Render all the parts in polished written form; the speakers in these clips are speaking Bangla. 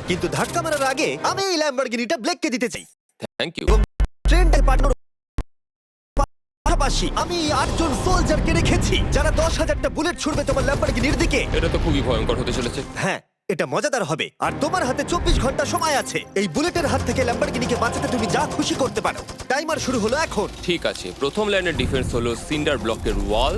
কিন্তু ধাক্কা মারার আগে আমি এই ল্যাম্বরগিনিটা ব্লেককে দিতে চাই। Thank you. ট্রেনটা পাঠানোর পাশাপাশি আমি 8জন সোলজারকে রেখেছি যারা 10,000টা বুলেট ছুড়বে তোমার ল্যাম্বরগিনির দিকে। এটা তো খুবই ভয়ঙ্কর হতে চলেছে। হ্যাঁ, এটা মজাদার হবে। আর তোমার হাতে 24 ঘন্টা সময় আছে এই বুলেটের হাত থেকে ল্যাম্বরগিনিকে বাঁচাতে। তুমি যা খুশি করতে পারো। টাইমার শুরু হলো এখন। ঠিক আছে, প্রথম লাইনের ডিফেন্স হলো সিন্ডার ব্লকের ওয়াল,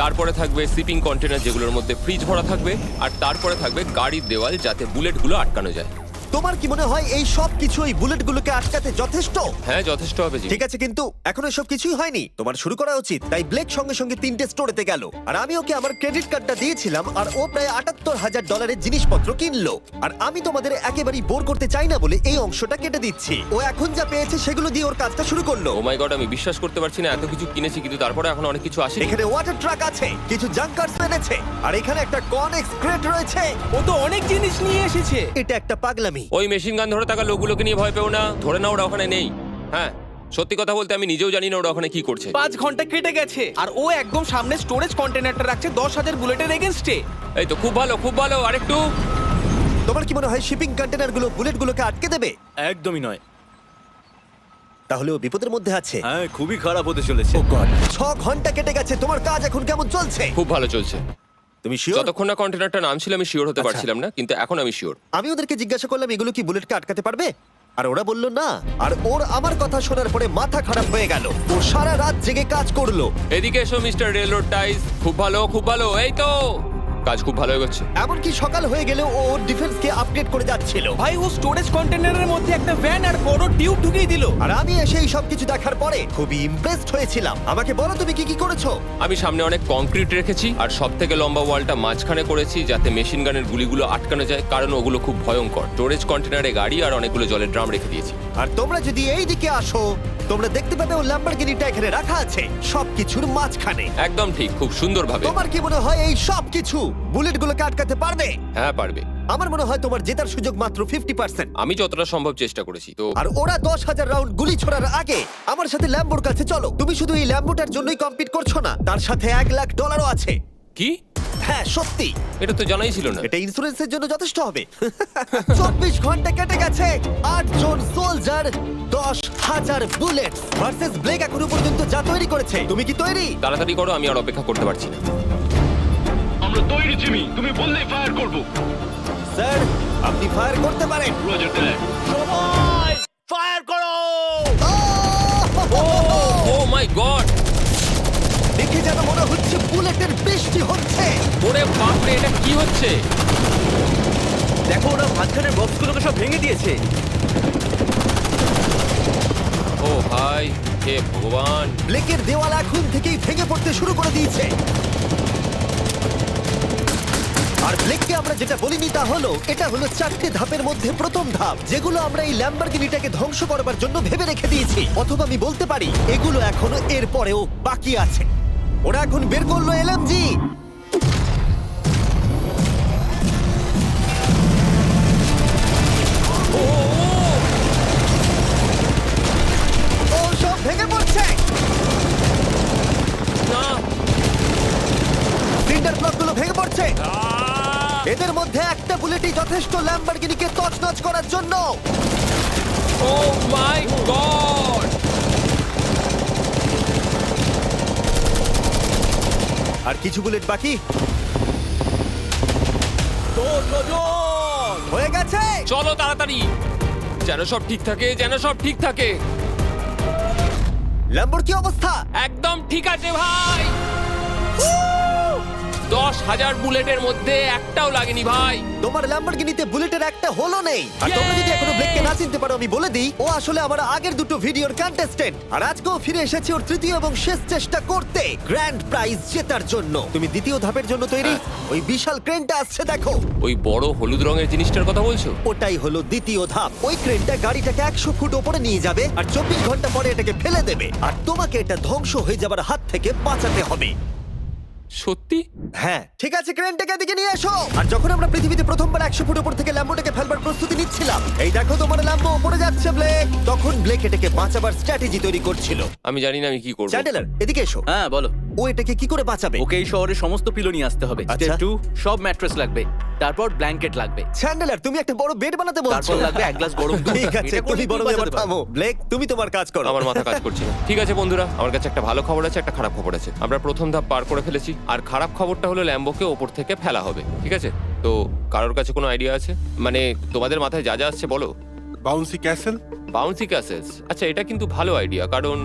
তারপরে থাকবে শিপিং কন্টেনার যেগুলোর মধ্যে ফ্রিজ ভরা থাকবে, আর তারপরে থাকবে গাড়ির দেওয়াল যাতে বুলেটগুলো আটকানো যায়। তোমার কি মনে হয় এই সব কিছু এই বুলেটগুলোকে আটকাতে যথেষ্ট? হ্যাঁ, যথেষ্ট হবে জি। ঠিক আছে, কিন্তু এখনো সব কিছুই হয়নি। তোমার শুরু করা উচিত। তাই ব্লেক সঙ্গে সঙ্গে 3টে স্টোরেতে গেল, আর আমি ওকে আমার ক্রেডিট কার্ডটা দিয়েছিলাম, আর ও প্রায় $78,000 জিনিসপত্র কিনলো। আর আমি তোমাদের একেবারেই বোর করতে চাই না বলে এই অংশটা কেটে দিচ্ছি। ও এখন যা পেয়েছে সেগুলো দিয়ে ওর কাজটা শুরু করলো। ও মাই গড, আমি বিশ্বাস করতে পারছি না, এত কিছু কিনেছি কিন্তু তারপরে এখন অনেক কিছু আসেনি। এখানে ওয়াটার ট্রাক আছে, কিছু জাঙ্কার্স এনেছে, আর এখানে একটা কনেক্স ক্রেট রয়েছে। ও তো অনেক জিনিস নিয়ে এসেছে। এটা একটা পাগলামি। ওই মেশিন গান ধরে থাকা লোকগুলোকে নিয়ে ভয় পেও না, ধরে না ওরা ওখানে নেই। হ্যাঁ, সত্যি কথা বলতে আমি নিজেও জানি না ওরা ওখানে কি করছে। 5 ঘন্টা কেটে গেছে আর ও একদম সামনে স্টোরেজ কন্টেনারটা রাখছে 10,000 বুলেটের এগেইনস্টে। এই তো খুব ভালো, খুব ভালো। আরেকটু। তোমার কি মনে হয় শিপিং কন্টেনারগুলো বুলেটগুলোকে আটকে দেবে? একদমই নয়। তাহলে ও বিপদের মধ্যে আছে। হ্যাঁ, খুবই খারাপ হতে চলেছে। ও গড, 6 ঘন্টা কেটে গেছে। তোমার কাজ এখন কেমন চলছে? খুব ভালো চলছে। তুমি শিওর? যতক্ষণ না কন্টেনারটা নামছিল আমি শিওর হতে আচ্ছা। পারছিলাম না, কিন্তু এখন আমি শিওর। আমি ওদেরকে জিজ্ঞাসা করলাম এগুলো কি বুলেটকে আটকাতে পারবে, আর ওরা বলল না। আর ওর আমার কথা শোনার পরে মাথা খারাপ হয়ে গেল। ও সারা রাত জেগে কাজ করলো। এদিকে এসো মিস্টার রেলরোড টাইস। খুব ভালো, খুব ভালো। এই তো কাজ খুব ভালো এগোচ্ছে। এমনকি সকাল হয়ে গেলেও ও ওর ডিফেন্সকে আপডেট করে যাচ্ছিল। ভাই ও স্টোরেজ কন্টেনারের মধ্যে একটা ভ্যান আর বড় টিউব ঢুকিয়ে দিল। আর আমি এসে এই সবকিছু দেখার পরে খুবই ইমপ্রেসড হয়েছিলাম। আমাকে বলো তুমি কি কি করেছো? আমি সামনে অনেক কংক্রিট রেখেছি আর সব থেকে লম্বা ওয়ালটা মাঝখানে করেছি যাতে মেশিন গানের গুলিগুলো আটকানো যায়, কারণ ওগুলো খুব ভয়ঙ্কর। স্টোরেজ কন্টেনারে গাড়ি আর অনেকগুলো জলের ড্রাম রেখে দিয়েছি। আর তোমরা যদি এই দিকে আসো তোমরা দেখতে পাবে ও ল্যাম্বরগিনিটা এখানে রাখা আছে সবকিছুর মাঝখানে। একদম ঠিক, খুব সুন্দরভাবে। তোমার কি মনে হয় এই সব কিছু বুলেটগুলোকে আটকাতে পারবে? হ্যাঁ, পারবে। আমার মনে হয় তোমার জেতার সুযোগ মাত্র 50%। আমি যতটা সম্ভব চেষ্টা করেছি। তো আর ওরা 10,000 রাউন্ড গুলি ছোড়ার আগে আমার সাথে ল্যাম্বোর কাছে চলো। তুমি শুধু এই ল্যাম্বোটার জন্যই কম্পিট করছো না, তার সাথে $1,00,000 আছে। কি? হ্যাঁ সত্যি, এটা তো জানাই ছিল না। এটা ইন্স্যুরেন্সের জন্য যথেষ্ট হবে। 24 ঘন্টা কেটে গেছে, 8 জন সোলজার, 10,000 বুলেট ভার্সেস ব্লেক এখনো পর্যন্ত যা তৈরি করেছে। তুমি কি তৈরি? তাড়াতাড়ি করো, আমি আর অপেক্ষা করতে পারছি না। আমরা তৈরি জিমি, তুমি বললেই ফায়ার করব। স্যার, আপনি ফায়ার করতে পারেন। রোজার দ্যাট। সবাই ফায়ার করো! ও মাই গড! দেখে যেন মনে হচ্ছে বুলেটের বৃষ্টি হচ্ছে। ওরে বাপ রে, এটা কি হচ্ছে? দেখো, ওরা মাঝখানের বক্সগুলোকে সব ভেঙে দিয়েছে। ও ভাই, হে ভগবান! ব্লেকের দেওয়াল এখন থেকেই ভেঙে পড়তে শুরু করে দিয়েছে। আর ব্লেককে আমরা যেটা বলিনি তা হলো এটা হলো 4টে ধাপের মধ্যে প্রথম ধাপ, যেগুলো আমরা এই ল্যাম্বরগিনিটাকে ধ্বংস করবার জন্য ভেবে রেখে দিয়েছি। অথবা আমি বলতে পারি এগুলো এখনো এর পরেও বাকি আছে। ওরা এখন বের করলো এলএমজি। ও সব ভেঙে পড়ছে। না! সিন্ডার ব্লকগুলো ভেঙে পড়ছে। এদের মধ্যে একটা বুলেটই যথেষ্ট ল্যাম্বরগিনিকে তছনছ করার জন্য। ও মাই গড! আর কিছু বুলেট বাকি হয়ে গেছে। চলো তাড়াতাড়ি, যেন সব ঠিক থাকে, যেন সব ঠিক থাকে। ল্যাম্বোর কি অবস্থা? একদম ঠিক আছে ভাই। 10,000 বুলেটের মধ্যে একটাও লাগেনি ভাই। তোমার ল্যাম্বরগিনিতে বুলেটের একটা হলো নেই। আর তোমরা যদি এখনো ব্লেককে না চিনতে পারো আমি বলে দিই, ও আসলে আমার আগের দুটো ভিডিওর কন্টেস্টেন্ট। আর আজকেও ফিরে এসেছে ওর তৃতীয় এবং শেষ চেষ্টা করতে গ্র্যান্ড প্রাইজ জেতার জন্য। তুমি দ্বিতীয় ধাপের জন্য তৈরি? ওই বিশাল ক্রেনটা আসছে দেখো। ওই বড় হলুদ রঙের জিনিসটার কথা বলছো? ওটাই হলো দ্বিতীয় ধাপ। ওই ক্রেনটা গাড়িটাকে 100 ফুট ওপরে নিয়ে যাবে আর 24 ঘন্টা পরে এটাকে ফেলে দেবে। আর তোমাকে এটা ধ্বংস হয়ে যাবার হাত থেকে বাঁচাতে হবে। সত্যি? হ্যাঁ ঠিক আছে, ক্রেনটাকে এদিকে নিয়ে এসো। আর যখন আমরা পৃথিবীতে প্রথমবার 100 ফুট উপর থেকে ল্যাম্বোটাকে ফেলবার প্রস্তুতি নিচ্ছিলাম, এই দেখো তোমার ল্যাম্বো উপরে যাচ্ছে ব্লেক, তখন ব্লেক এটাকে বাঁচাবার স্ট্র্যাটেজি তৈরি করছিল। আমি জানি না আমি কি করব। চ্যান্ডেলার এদিকে এসো। হ্যাঁ, বলো। ও এটাকে কি করে বাঁচাবে? ওকে এই শহরে সমস্ত পিলো নিয়ে আসতে হবে। আচ্ছা। স্টেপ 2 সব ম্যাট্রেস লাগবে, তারপর ব্ল্যাঙ্কেট লাগবে, চ্যান্ডেলার, তুমি একটা বড় বেড বানাতে বলছো? তারপর লাগবে এক গ্লাস গরম দুধ। ঠিক আছে, এটা করলে তুমি কি বড় বাঁচাতে ব্যাপার পারবে? থামো। ব্লেক, তুমি তোমার কাজ করো। আমার মাথা কাজ করছে না। ঠিক আছে বন্ধুরা, আমার কাছে একটা ভালো খবর আছে, একটা খারাপ খবর আছে। আমরা প্রথম ধাপ পার করে ফেলেছি, আর খারাপ খবরটা হলো ল্যাম্বোকে ওপর থেকে ফেলা হবে। ঠিক আছে, তো কারোর কাছে কোনো আইডিয়া আছে? মানে তোমাদের মাথায় যা যা আসছে বলো। Bouncy castle. বাউন্সি ক্যাসেলস, আচ্ছা এটা কিন্তু ভালো আইডিয়া, কারণ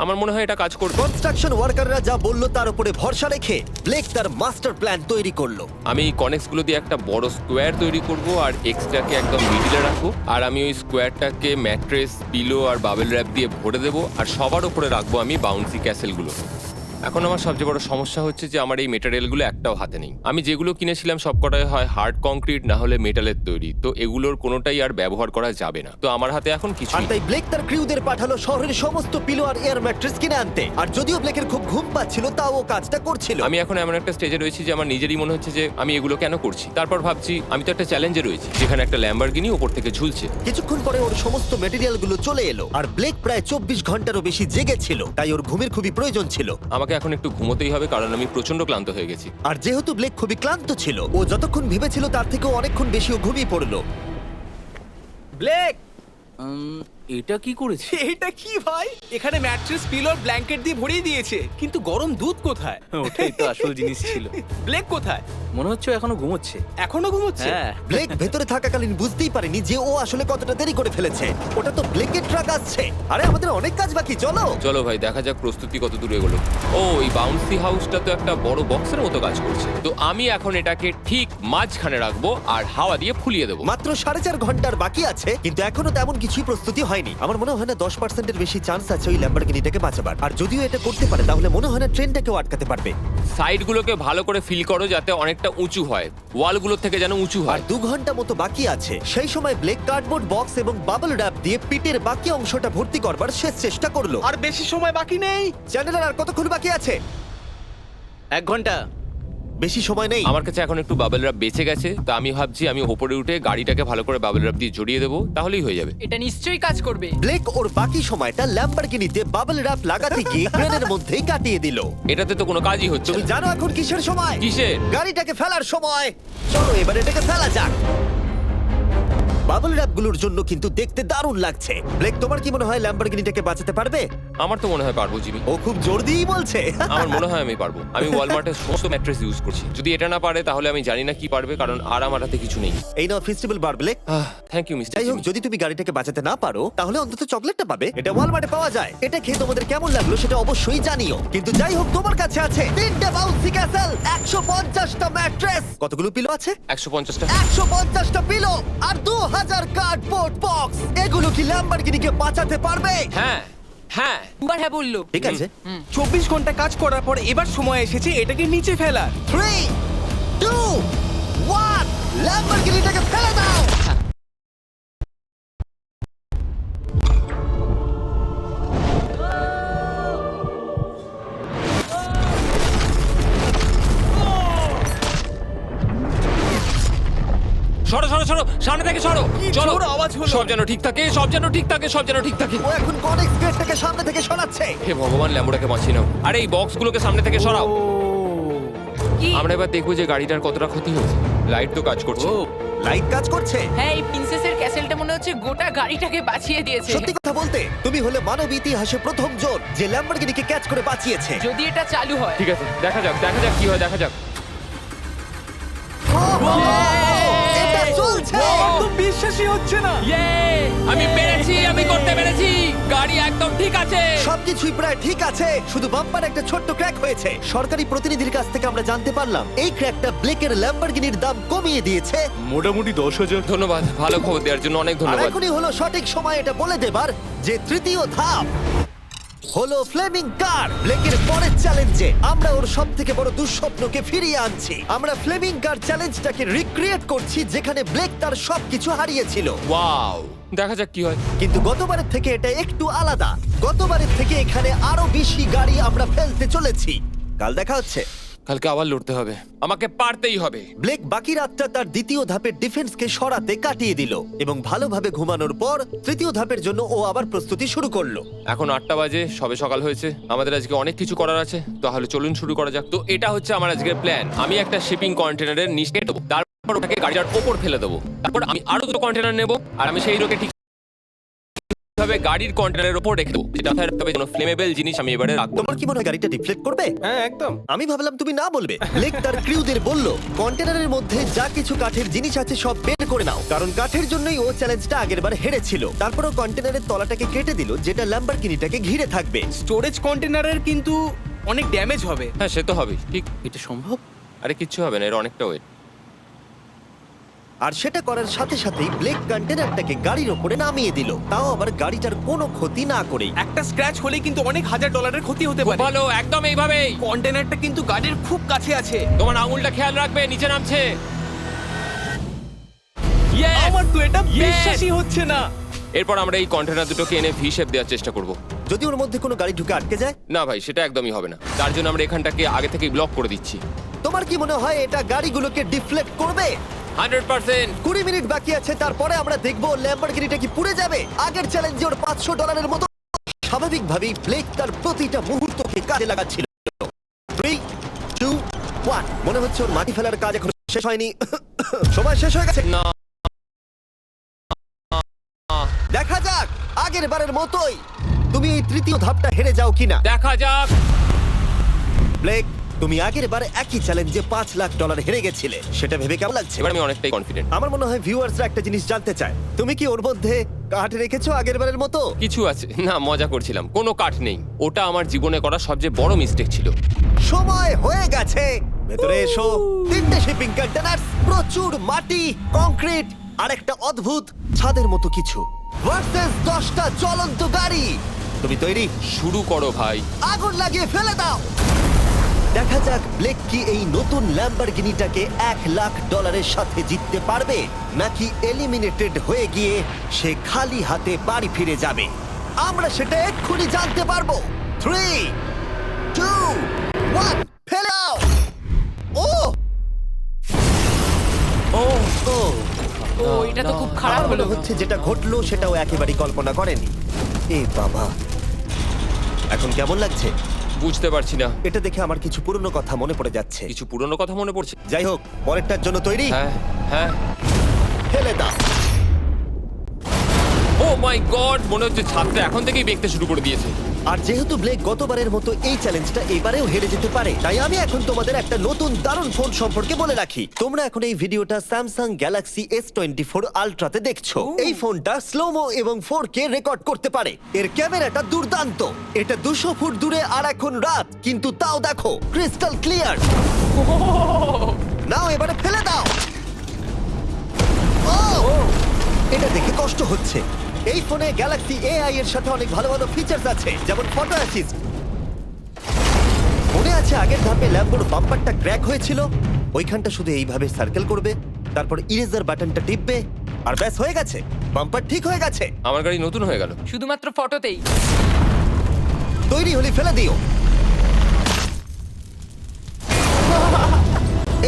আমার মনে হয় এটা কাজ করবে। কনস্ট্রাকশন ওয়ার্কাররা যা বললো তার উপরে ভরসা রেখে ব্লেক তার মাস্টার প্ল্যান তৈরি করলো। আমি কনেক্স গুলো দিয়ে একটা বড় স্কোয়ার তৈরি করব আর এক্সট্রাকে একদম মিডিলে রাখবো, আর আমি ওই স্কোয়ারটাকে ম্যাট্রেস, পিলো আর বাবেল র্যাপ দিয়ে ভরে দেবো, আর সবার উপরে রাখবো আমি বাউন্সি ক্যাসেলগুলো। এখন আমার সবচেয়ে বড় সমস্যা হচ্ছে যে আমার এই মেটেরিয়ালগুলো একটাও হাতে নেই। আমি যেগুলো কিনেছিলাম সবকটাই হয় হার্ড কংক্রিট না হলে মেটালের তৈরি, তো এগুলোর কোনোটাই আর ব্যবহার করা যাবে না। তো আমার হাতে এখন কিছু আর তাই ব্লেক তার ক্রিউদের পাঠালো শহরের সমস্ত পিলো আর এয়ার ম্যাট্রেস কিনে আনতে। আর যদিও ব্লেকের খুব ঘুম পাচ্ছিল, তাও ও কাজটা করছিল। আমি এখন এমন একটা স্টেজে রয়েছি যে আমার নিজেরই মনে হচ্ছে যে আমি এগুলো কেন করছি। তারপর ভাবছি আমি তো একটা চ্যালেঞ্জে রয়েছি যেখানে একটা ল্যাম্বরগিনি ওপর থেকে ঝুলছে। কিছুক্ষণ পরে ওর সমস্ত মেটেরিয়াল গুলো চলে এলো, আর ব্লেক প্রায় 24 ঘন্টারও বেশি জেগেছিল, তাই ওর ঘুমের খুবই প্রয়োজন ছিল। আমাকে এখন একটু ঘুমোতেই হবে, কারণ আমি প্রচন্ড ক্লান্ত হয়ে গেছি। আর যেহেতু ব্লেক খুবই ক্লান্ত ছিল, ও যতক্ষণ ভেবেছিল তার থেকেও অনেকক্ষণ বেশি ও ঘুমিয়ে পড়লো। ব্লেক, এটা কি করেছে? এটা কি ভাই? এখানে ম্যাট্রেস, পিলো, ব্ল্যাঙ্কেট দিয়ে ভরিয়ে দিয়েছে, কিন্তু গরম দুধ কোথায়? ওটাই তো আসল জিনিস ছিল। ব্লেক কোথায়? মনে হচ্ছে ও এখনো ঘুমোচ্ছে। এখনো ঘুমোচ্ছে? হ্যাঁ। ব্লেক ভেতরে থাকাকালীন বুঝতেই পারেনি যে ও আসলে কতটা দেরি করে ফেলেছে। ওটা তো ব্লেকের ট্রাক আসছে। আরে আমাদের অনেক কাজ বাকি, চলো। চলো ভাই, দেখা যাক প্রস্তুতি কত দূর এগোলো। ও, এই বাউন্সি হাউসটা তো একটা বড় বক্সের মতো কাজ করছে, তো আমি এখন এটাকে ঠিক মাঝখানে রাখবো আর হাওয়া দিয়ে ফুলিয়ে দেবো। মাত্র 4.5 ঘন্টার বাকি আছে, কিন্তু এখনো তেমন কিছুই প্রস্তুতি হয়নি। আমার মনে হয় না 10%-এর বেশি চান্স আছে ওই ল্যাম্বরগিনিটাকে বাঁচাবার। আর যদিও এটা করতে পারে, তাহলে মনে হয় না ট্রেনটাকেও আটকাতে পারবে। সাইডগুলোকে ভালো করে ফিল করো যাতে অনেকটা উঁচু হয়, ওয়ালগুলোর থেকে যেন উঁচু আর হয়। 2 ঘন্টা মতো বাকি আছে। সেই সময় ব্লেক কার্ডবোর্ড বক্স এবং বাবল র্যাপ দিয়ে পিটের বাকি অংশটা ভর্তি করবার শেষ চেষ্টা করলো। আর বেশি সময় বাকি নেই। চ্যানেলের আর কতক্ষণ বাকি আছে? 1 ঘন্টা। বেশি সময় নেই। আমার কাছে এখন একটু বাবেল র্যাপ বেঁচে গেছে, তা আমি ভাবছি আমি ওপরে উঠে গাড়িটাকে ভালো করে বাবেল র্যাপ দিয়ে জড়িয়ে দেবো, তাহলেই হয়ে যাবে। এটা নিশ্চয়ই কাজ করবে। ব্লেক ওর বাকি সময়টা ল্যাম্বরগিনিতে বাবল র্যাপ লাগাতে গিয়ে ক্রেনের মধ্যেই কাটিয়ে দিল। এটাতে তো কোনো কাজই হচ্ছে তুমি না। জানো এখন কিসের সময়? কিসের? গাড়িটাকে ফেলার সময়। চলো এবার এটাকে ফেলা যাক। বাবল র্যাপ গুলোর জন্য কিন্তু দেখতে দারুণ লাগছে। ব্লেক, তোমার কি মনে হয় ল্যাম্বরগিনিটাকে বাঁচাতে পারবে? আমার তো মনে হয় পারবো জিমি। ও খুব জোর দিয়েই বলছে। আমার মনে হয় আমি পারবো। আমি ওয়ালমার্টের সমস্ত ম্যাট্রেস ইউজ করছি। যদি এটা না পারে তাহলে আমি জানি না কি পারবে, কারণ আর আমার হাতে কিছু নেই। এই নাও ফেস্টিভ্যাল বার, ব্লেক। থ্যাংক ইউ মিস্টার যাই হোক, যদি তুমি গাড়িটাকে বাঁচাতে না পারো, তাহলে অন্তত চকলেটটা পাবে। এটা ওয়ালমার্টে পাওয়া যায়। এটা খেয়ে তোমাদের কেমন লাগলো সেটা অবশ্যই জানিও। কিন্তু যাই হোক, তোমার কাছে আছে 3টে বাউন্সি ক্যাসেল, 150টা ম্যাট্রেস, কতগুলো পিলো আছে? 150টা। 150টা পিলো আর 2000 কার্ডবোর্ড বক্স। এগুলো কি ল্যাম্বরগিনিকে বাঁচাতে পারবে? হ্যাঁ হ্যাঁ। দুবার হ্যাঁ বললো। ঠিক আছে। 24 ঘন্টা কাজ করার পর এবার সময় এসেছে এটাকে নিচে ফেলার। 3, 2, 1, ল্যাম্বরগিনিটাকে ফেলে দাও। সরো সরো সরো, সামনে থেকে সরো। চলো, জোর আওয়াজ হলো। সব যেন ঠিক থাকে, সব যেন ঠিক থাকে, সব যেন ঠিক থাকে। ও এখন কনেক্স গেটটাকে সামনে থেকে সরাচ্ছে। হে ভগবান, ল্যাম্বোটাকে বাঁচিয়ে নাও। আরে এই বক্সগুলোকে সামনে থেকে সরাও। কি? আমরা এবার দেখবো যে গাড়িটার কতটা ক্ষতি হয়েছে। লাইট তো কাজ করছে। ও লাইট কাজ করছে। হ্যাঁ, এই প্রিন্সেসের ক্যাসেলটা মনে হচ্ছে গোটা গাড়িটাকে বাঁচিয়ে দিয়েছে। সত্যি কথা বলতে, তুমি হলে মানব ইতিহাসে প্রথম জন যে ল্যাম্বরগিনিকে ক্যাচ করে বাঁচিয়েছে। যদি এটা চালু হয়। ঠিক আছে, দেখা যাক কি হয়, দেখা যাক। এটা চলছে। একদম বিশ্বাসই হচ্ছে না। আমি পেরেছি, আমি করতে পেরেছি। গাড়ি একদম ঠিক আছে। সবকিছুই প্রায় ঠিক আছে, শুধু বাম্পার একটা ছোট্ট ক্র্যাক হয়েছে। সরকারি প্রতিনিধির কাছ থেকে আমরা জানতে পারলাম এই ক্র্যাকটা ব্লেকের ল্যাম্বরগিনির দাম কমিয়ে দিয়েছে। মোটামুটি 10,000। ধন্যবাদ, ভালো খবর দেওয়ার জন্য অনেক আর ধন্যবাদ। এখনই হলো সঠিক সময় এটা বলে দেবার যে তৃতীয় ধাপ হলো ফ্লেমিং কার। ব্লেকের পরের চ্যালেঞ্জে আমরা ওর সবথেকে বড় দুঃস্বপ্নকে ফিরিয়ে আনছি। আমরা ফ্লেমিং কার চ্যালেঞ্জটাকে রিক্রিয়েট করছি যেখানে ব্লেক তার সবকিছু হারিয়েছিল। ওয়াও, দেখা যাক কি হয়। কিন্তু গতবারের থেকে এটা একটু আলাদা। গতবারের থেকে এখানে আরো বেশি গাড়ি আমরা ফেলতে চলেছি। কাল দেখা হচ্ছে। কালকে আবার লড়তে হবে, আমাকে পারতেই হবে। ব্লেক বাকি রাতটা তার দ্বিতীয় ধাপের ডিফেন্সকে সরাতে কাটিয়ে দিল এবং ভালোভাবে ঘুমানোর পর তৃতীয় ধাপের জন্য ও আবার প্রস্তুতি শুরু করলো। এখন 8টা বাজে, সবে সকাল হয়েছে, আমাদের আজকে অনেক কিছু করার আছে, তাহলে চলুন শুরু করা যাক। তো এটা হচ্ছে আমার আজকের প্ল্যান। আমি একটা শিপিং কন্টেনারের নিচে দেবো, তারপর ওটাকে গাড়িটার ওপর ফেলে দেবো, তারপর আমি আরো দুটো কন্টেনার নেবো আর আমি সেই রোকে ঠিক ভাবে গাড়ির কন্টেনারের উপর রেখে দেবো, যেটা হবে কোনো ফ্লেমেবল জিনিস আমি এবারে রাখবো। তোমার কি মনে হয় গাড়িটা ডিফ্লেক্ট করবে? হ্যাঁ একদম। আমি ভাবলাম তুমি না বলবে। ব্লেক তার ক্রিউদের বলল কন্টেনারের মধ্যে যা কিছু কাঠের জিনিস আছে সব বের করে নাও, কারণ কাঠের জন্যই ও চ্যালেঞ্জটা আগেরবার হেরেছিল। তারপরও কন্টেনারের তলাটাকে কেটে দিল, যেটা ল্যাম্বরগিনিটাকে ঘিরে থাকবে। স্টোরেজ কন্টেনারের কিন্তু অনেক ড্যামেজ হবে। হ্যাঁ সে তো হবেই, ঠিক। এটা সম্ভব? আরে কিচ্ছু হবে না, এর অনেকটা ওয়েট। আর সেটা করার সাথে সাথেই ব্লেক কন্টেনারটাকে গাড়ির ওপরে নামিয়ে দিল, তাও আবার গাড়িটার কোনো ক্ষতি না করেই। একটা স্ক্র্যাচ হলে কিন্তু অনেক $1000 ক্ষতি হতে পারে। ভালো, একদম এইভাবেই। কন্টেনারটা কিন্তু গাড়ির খুব কাছে আছে। তোমার আঙুলটা খেয়াল রাখবে, নিচে নামছে। Yes! আমার তো এটা Yes! বিশ্বাসই হচ্ছে না। এরপর আমরা এই কন্টেনার দুটোকে এনে ভি শেপ দেওয়ার চেষ্টা করব। যদি ওর মধ্যে কোনো গাড়ি ঢুকে আটকে যায়? না ভাই, সেটা একদমই হবে না। তার জন্য আমরা এখানটাকে আগে থেকেই ব্লক করে দিচ্ছি। তোমার কি মনে হয় এটা গাড়িগুলোকে ডিফ্লেক্ট করবে? 100%। 20 মিনিট বাকি আছে, তারপরে আমরা দেখবো ল্যাম্বরগিনিটা কি পুড়ে যাবে। আগের চ্যালেঞ্জে ওর $500 মতো। স্বাভাবিকভাবেই ব্লেক তার প্রতিটা মুহূর্তকে কাজে লাগাচ্ছিল। 3, 2, 1। মনে হচ্ছে ওর মাটি ফেলার কাজ এখন শেষ হয়নি। সময় শেষ হয়ে গেছে। না, দেখা যাক আগের বারের মতোই তুমি এই তৃতীয় ধাপটা হেরে যাও কিনা। দেখা যাক। ব্লেক, তুমি আগের বার একই চ্যালেঞ্জে $5 লাখ হেরে গেছিলে, সেটা ভেবে কেমন লাগছে? এবার আমি অনেকটাই কনফিডেন্ট। আমার মনে হয় ভিউয়ার্সরা একটা জিনিস জানতে চায়, তুমি কি ওর মধ্যে কাঠ রেখেছো আগের বারের মতো? কিছু আছে না, মজা করছিলাম। কোনো কাঠ নেই। ওটা আমার জীবনে করা সবচেয়ে বড় মিস্টেক ছিল। সময় হয়ে গেছে, ভেতরে এসো। 3টে শিপিং কন্টেনার, প্রচুর মাটি, কংক্রিট আর একটা অদ্ভুত ছাদের মতো কিছু ভার্সেস 10টা জ্বলন্ত গাড়ি। তুমি তৈরি? শুরু করো ভাই। আগুন লাগিয়ে ফেলে দাও। দেখা যাক ব্লেক কি এই নতুন ল্যাম্বরগিনিটাকে $1 লাখ সাথে জিততে পারবে, নাকি এলিমিনেটেড হয়ে গিয়ে সে খালি হাতে বাড়ি ফিরে যাবে। আমরা সেটা এক্ষুনি জানতে পারবো। 3, 2, 1, ফেলে দাও। ও ও ও ও এটা তো খুব খারাপ আমার হলো। মনে হচ্ছে যেটা ঘটলো সেটাও একেবারেই কল্পনা করেনি। এ বাবা, এখন কেমন লাগছে? বুঝতে পারছি না। এটা দেখে আমার কিছু পুরনো কথা মনে পড়ে যাচ্ছে। কিছু পুরনো কথা মনে পড়ছে। যাই হোক, পরেরটার জন্য তৈরি? হ্যাঁ হ্যাঁ। ফেলে দাও। ও মাই গড, মনে হচ্ছে ছাদটা এখন থেকেই দেখতে শুরু করে দিয়েছে। আর যেহেতু ব্লেক গতবারের মতো এই চ্যালেঞ্জটা এবারেও হেরে যেতে পারে, তাই আমি এখন তোমাদের একটা নতুন দারুণ ফোন সম্পর্কে বলে রাখি। তোমরা এখন এই ভিডিওটা স্যামসাং গ্যালাক্সি S24 আলট্রাতে দেখছো। এই ফোনটা স্লোমো এবং 4K রেকর্ড করতে পারে। এর ক্যামেরাটা দুর্দান্ত। এটা 200 ফুট দূরে আর এখন রাত, কিন্তু তাও দেখো ক্রিস্টাল ক্লিয়ার। নাও এবারে ফেলে দাও। ও এটা দেখে কষ্ট হচ্ছে। এই ফোনে গ্যালাক্সি AI এর সাথে অনেক ভালো ভালো ফিচার্স আছে, যেমন ফটো অ্যাসিস্ট। মনে আছে আগের ধাপে ল্যাম্বোর বাম্পারটা ক্র্যাক হয়েছিল? ওইখানটা শুধু এইভাবে সার্কেল করবে, তারপর ইরেজার বাটনটা টিপবে, আর ব্যাস হয়ে গেছে, বাম্পার ঠিক হয়ে গেছে। আমার গাড়ি নতুন হয়ে গেল। শুধুমাত্র ফটোতেই। তৈরি হলে ফেলে দিও।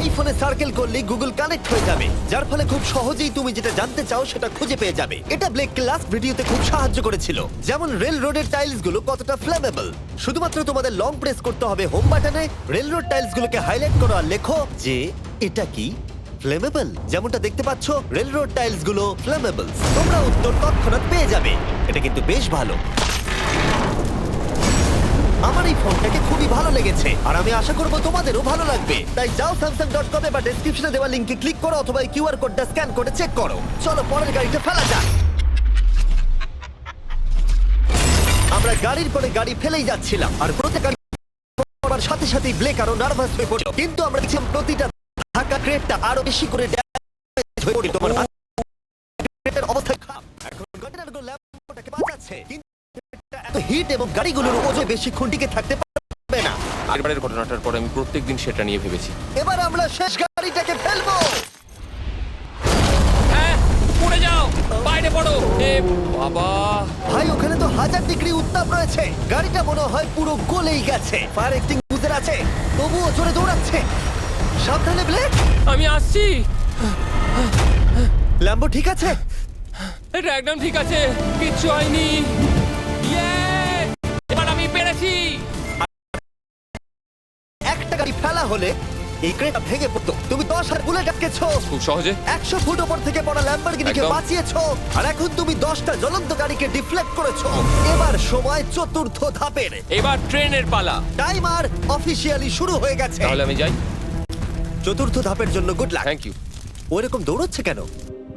এই ফোনে সার্কেল করলে গুগল কানেক্ট হয়ে যাবে, যার ফলে খুব সহজেই তুমি যেটা জানতে চাও সেটা খুঁজে পেয়ে যাবে। এটা ব্লেক লাস্ট ভিডিওতে খুব সাহায্য করেছিল, যেমন রেল রোডের টাইলস গুলো কতটা ফ্লেমেবল। শুধুমাত্র তোমাদের লং প্রেস করতে হবে হোম বাটনে, রেল রোড টাইলস গুলোকে হাইলাইট করো আর লেখো যে এটা কি ফ্লেমেবল। যেমনটা দেখতে পাচ্ছ, রেল রোড টাইলস গুলো ফ্লেমেবল। তোমরা উত্তর তৎক্ষণাৎ পেয়ে যাবে। এটা কিন্তু বেশ ভালো। আমার এই ফোনটাকে খুবই ভালো লেগেছে আর আমি আশা করব তোমাদেরও ভালো লাগবে। তাই যাও samsung.com বা ডেসক্রিপশনে দেওয়া লিংকে ক্লিক করো অথবা এই কিউআর কোডটা স্ক্যান করে চেক করো। চলো পরের গাড়িটা ফেলা যাক। আমরা গাড়ির পরে গাড়ি ফেলেই যাচ্ছিলাম আর প্রত্যেক গাড়ি পড়ার সাথে সাথেই ব্লেক আরো নার্ভাস হয়ে পড়ল। কিন্তু আমরা দেখছিলাম প্রতিটা ধাক্কা ক্রেটটা আরো বেশি করে ড্যামেজ হয়ে পড়ল। তোমার ক্রেটের অবস্থা খারাপ। এখন কন্টেনারগুলো ল্যাম্পটাকে বাঁচাচ্ছে, কিন্তু এত হিট এবং গাড়িগুলোর ওজন বেশিক্ষণ টিকে থাকতে পারবে না। আগেরবারের ঘটনাটার পর আমি প্রত্যেকদিন সেটা নিয়ে ভেবেছি। এবার আমরা শেষ গাড়িটাকে ফেলবো। হ্যাঁ, পড়ে যাও, বাইরে পড়ো। এ বাবা, ভাই ওখানে তো 1000 ডিগ্রি উত্তাপ রয়েছে। গাড়িটা মনে হয় পুরো গলেই গেছে। ফায়ার এক্সটিংগুইশার আছে? তবুও জোরে দৌড়াচ্ছে। সাবধানে ব্লেক। আমি আসছি। ল্যাম্বো ঠিক আছে? এটা একদম ঠিক আছে, কিচ্ছু হয়নি। Yes! এবার আমি পেরেছি। একটা গাড়ি ফেলা হলে এই ক্রেনটা ভেঙে পড়তো। তুমি 10,000 বুলেট আটকেছো। খুব সহজে। 100 ফুট ওপর থেকে পড়া ল্যাম্বরগিনিকে একদম। বাঁচিয়েছো। আর এখন তুমি 10টা জ্বলন্ত গাড়িকে ডিফ্লেক্ট করেছো। এবার সময় চতুর্থ ধাপের। এবার ট্রেনের পালা। টাইমার অফিসিয়ালি শুরু হয়ে গেছে। তাহলে আমি যাই। চতুর্থ ধাপের জন্য গুড লাক। Thank you. ওরকম দৌড়চ্ছে কেন?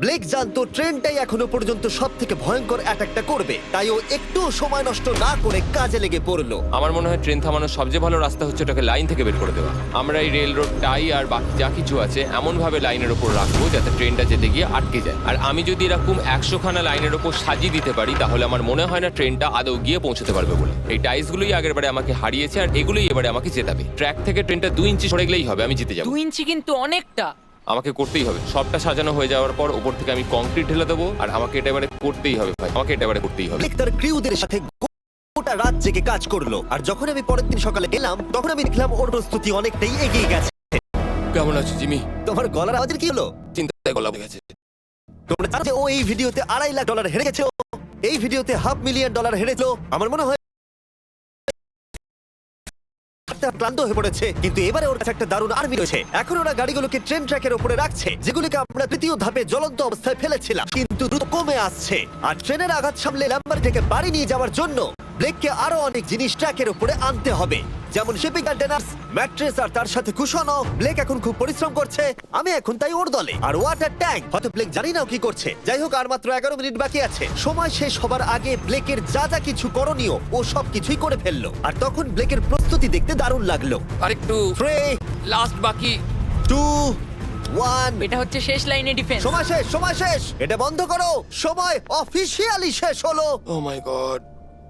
ব্লেক জানতো ট্রেনটাই এখনো পর্যন্ত সব থেকে ভয়ঙ্কর অ্যাটাকটা করবে, তাই ও একটু সময় নষ্ট না করে কাজে লেগে পড়লো। আমার মনে হয় ট্রেন থামানোর সবচেয়ে ভালো রাস্তা হচ্ছে ওটাকে লাইন থেকে বের করে দেওয়া। আমরা এই রেল রোড টাই আর বাকি যা কিছু আছে এমন ভাবে লাইনের ওপর রাখবো যাতে ট্রেনটা যেতে গিয়ে আটকে যায়। আর আমি যদি এরকম 100খানা লাইনের ওপর সাজিয়ে দিতে পারি তাহলে আমার মনে হয় না ট্রেনটা আদৌ গিয়ে পৌঁছতে পারবে বলে। এই টাইলসগুলোই আগেরবারে আমাকে হারিয়েছে আর এগুলোই এবারে আমাকে জেতাবে। ট্র্যাক থেকে ট্রেনটা 2 ইঞ্চি সরে গেলেই হবে, আমি জিতে যাবো। 2 ইঞ্চি কিন্তু অনেকটা। আমাকে করতেই হবে। সবটা সাজানো হয়ে যাওয়ার পর উপর থেকে আমি কংক্রিট ঢেলে দেবো আর আমাকে এটা এবারে করতেই হবে ভাই, আমাকে এটা এবারে করতেই হবে। ব্লেক তার ক্রিউদের সাথে গোটা রাত জেগে কাজ করলো। আর যখন আমি পরের দিন সকালে এলাম তখন আমি দেখলাম ওর প্রস্তুতি অনেকটাই এগিয়ে গেছে। কেমন আছো জিমি? তোমার গলার আওয়াজের কি হলো? চিন্তায় গলা গেছে। তোমরা জানো যে ও এই ভিডিওতে $2.5 লাখ হেরে গেছে। এই ভিডিওতে $500,000 হেরেছিল। আমার মনে হয় ক্লান্ত হয়ে পড়েছে, কিন্তু এবারে ওর কাছে একটা দারুণ আর্মি রয়েছে। এখন ওরা গাড়িগুলোকে ট্রেন ট্র্যাকের উপরে রাখছে, যেগুলোকে আমরা তৃতীয় ধাপে জ্বলন্ত অবস্থায় ফেলেছিলাম, কিন্তু দ্রুত কমে আসছে। আর ট্রেনের আঘাত সামলে ল্যাম্বরগিনিকে বাড়ি নিয়ে যাওয়ার জন্য ব্লেককে আরো অনেক জিনিস ট্র্যাকের উপরে আনতে হবে, যেমন শিপিং কন্টেনার্স, ম্যাট্রেস আর তার সাথে কুশনও। ব্লেক এখন খুব পরিশ্রম করছে, আমি এখন তাই ওর দলে। আর ওয়াটার ট্যাঙ্ক, হয়তো ব্লেক জানি না ও কি করছে। যাই হোক, আর মাত্র 11 মিনিট বাকি আছে। সময় শেষ হবার আগে ব্লেকের যা যা কিছু করণীয় ও সব কিছুই করে ফেললো। আর তখন ব্লেকের প্রস্তুতি দেখতে দারুণ লাগলো। আরেকটু 3, লাস্ট বাকি। 2, 1। এটা হচ্ছে শেষ লাইনে ডিফেন্স। সময় শেষ, সময় শেষ। এটা বন্ধ করো। সময় অফিসিয়ালি শেষ হলো। ও মাই গড।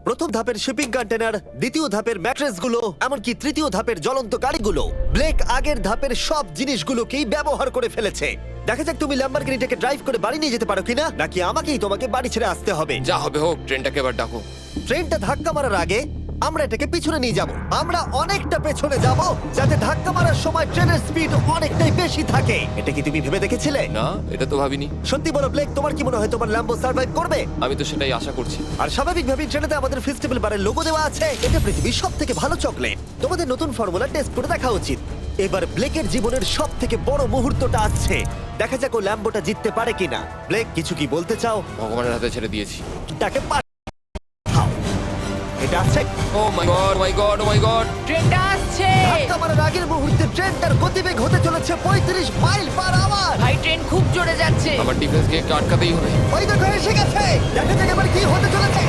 প্রথম ধাপের শিপিং কন্টেনার, দ্বিতীয় ধাপের ম্যাট্রেসগুলো, এমনকি তৃতীয় ধাপের জ্বলন্ত গাড়িগুলো, ব্লেক আগের ধাপের সব জিনিসগুলোকেই ব্যবহার করে ফেলেছে। দেখা যাক তুমি ল্যাম্বরগিনিটাকে ড্রাইভ করে বাড়ি নিয়ে যেতে পারো কিনা, নাকি আমাকেই তোমাকে বাড়ি ছেড়ে আসতে হবে। যা হবে হোক, ট্রেনটাকে এবার ডাকো। ট্রেনটা ধাক্কা মারার আগে আমরা এটাকে পিছনে নিয়ে যাব। আমরা অনেকটা পেছনে যাব, যাতে ধাক্কা মারার সময় ট্রেনের স্পিড অনেকটাই বেশি থাকে। এটা কি তুমি ভেবে দেখেছিলে? না, এটা তো ভাবিনি। সত্যি বলো ব্লেক, তোমার কি মনে হয় তোমার ল্যাম্বো সার্ভাইভ করবে? আমি তো সেটাই আশা করছি। আর স্বাভাবিকভাবেই ট্রেনেতে আমাদের ফেস্টিভ্যাল বারের লোগো দেওয়া আছে। এটা পৃথিবীর সবথেকে ভালো চকলেট। তোমাদের নতুন ফর্মুলা টেস্ট করে দেখা উচিত। এবার ব্লেকের জীবনের সবথেকে বড় মুহূর্তটা আসছে। দেখা যাক ও ল্যাম্বোটা জিততে পারে কিনা। ব্লেক, কিছু কি বলতে চাও? ভগবানের হাতে ছেড়ে দিয়েছি। তাকে পাঠাও। এটা আসছে। ও মাই গড, মাই গড, ও মাই গড। ট্রেনটা আসছে। ধাক্কা মারার আগের মুহূর্তে ট্রেনটার গতিবেগ হতে চলেছে 35 মাইল পার আওয়ার। ভাই ট্রেন খুব জোরে যাচ্ছে। আমার ডিফেন্সকে আটকাতেই হবে। ওই দেখো এসে গেছে। দেখা যাক এবার কি হতে চলেছে।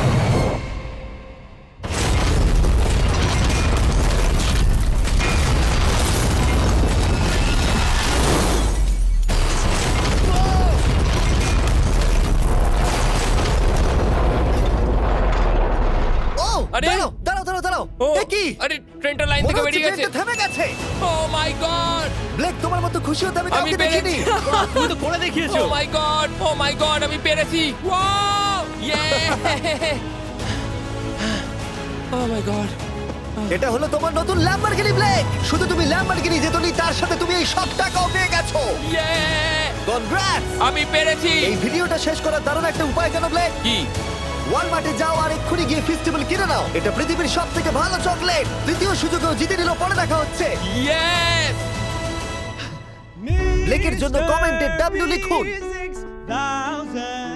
ও, আরে! দাঁড়াও, দাঁড়াও, দাঁড়াও, দাঁড়াও। ও, এ কি? আরে ট্রেনটা লাইন মনে থেকে হচ্ছে বেরিয়ে গেছে। ট্রেনটা থেমে গেছে। ও মাই গড। ব্লেক, তোমার মতো খুশি হতে আমি আমি কাউকে দেখিনি। পেরেছি। তুমি তো করে দেখিয়েছো। ও মাই গড, ও মাই গড, আমি পেরেছি। ওয়াও! ইয়ে! ও মাই গড। এটা হলো তোমার নতুন ল্যাম্বরগিনি ব্লেক। শুধু তুমি ল্যাম্বরগিনি জেতনি, তার সাথে তুমি এই সব টাকাও পেয়ে গেছো। ইয়ে! কনগ্রাটস! আমি পেরেছি। এই ভিডিওটা শেষ করার দারুণ একটা উপায় জানো ব্লেক? কি? ওয়ালমার্টে যাও আর এক্ষুনি গিয়ে ফেস্টিভ্যাল কিনে নাও। এটা পৃথিবীর সবথেকে ভালো চকলেট। তৃতীয় সুযোগেও জিতে নিল। পরে দেখা হচ্ছে। ইয়েস! ব্লেকের জন্য কমেন্টে W লিখুন। 60,000